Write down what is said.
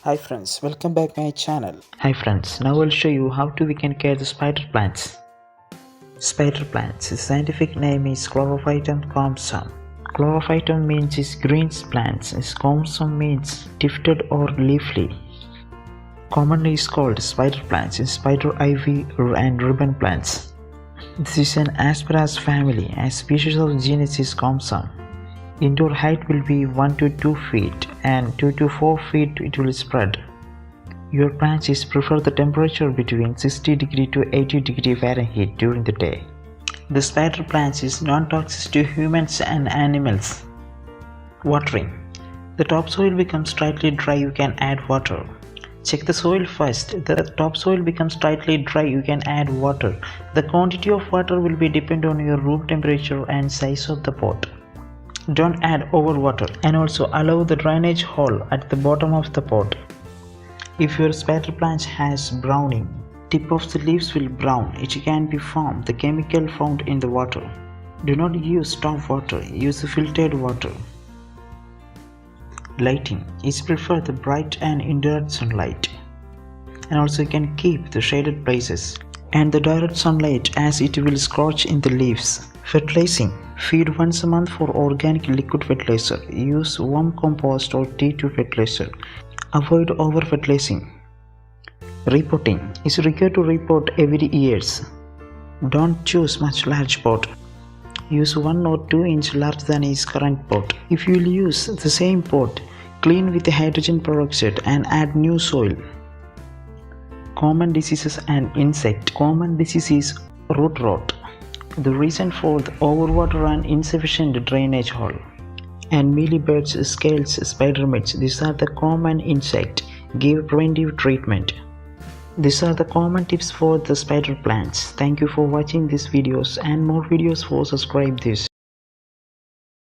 Hi friends, welcome back my channel. Hi friends, now I'll show you how we can care the spider plants. Spider plants, the scientific name is Chlorophytum comsum. Chlorophytum means is green plants, comsum means tufted or leafy. Commonly is called spider plants, spider ivy and ribbon plants. This is an Asparagus family, a species of genus is comsum. Indoor height will be 1 to 2 feet and 2 to 4 feet it will spread. Your plants prefer the temperature between 60 degree to 80 degree Fahrenheit during the day. The spider plants is non-toxic to humans and animals. Watering. The topsoil becomes slightly dry, you can add water. Check the soil first. The topsoil becomes slightly dry, you can add water. The quantity of water will be depend on your room temperature and size of the pot. Don't add over water, and also allow the drainage hole at the bottom of the pot. If your spider plant has browning, tip of the leaves will brown. It can be from the chemical found in the water. Do not use tap water, use filtered water. Lighting is prefer the bright and indirect sunlight, and also you can keep the shaded places and the direct sunlight as it will scorch in the leaves. Fertilizing. Feed once a month for organic liquid fertilizer. Use worm compost or T2 fertilizer. Avoid over fertilizing. Repotting is required to repot every years. Don't choose much large pot. Use 1 or 2 inch larger than his current pot. If you will use the same pot, clean with hydrogen peroxide and add new soil. Common diseases and insect. Common disease is root rot. The reason for the overwater and insufficient drainage hole. And mealybirds, scales, spider mites, these are the common insect. Give preventive treatment. These are the common tips for the spider plants. Thank you for watching these videos, and more videos for subscribe this.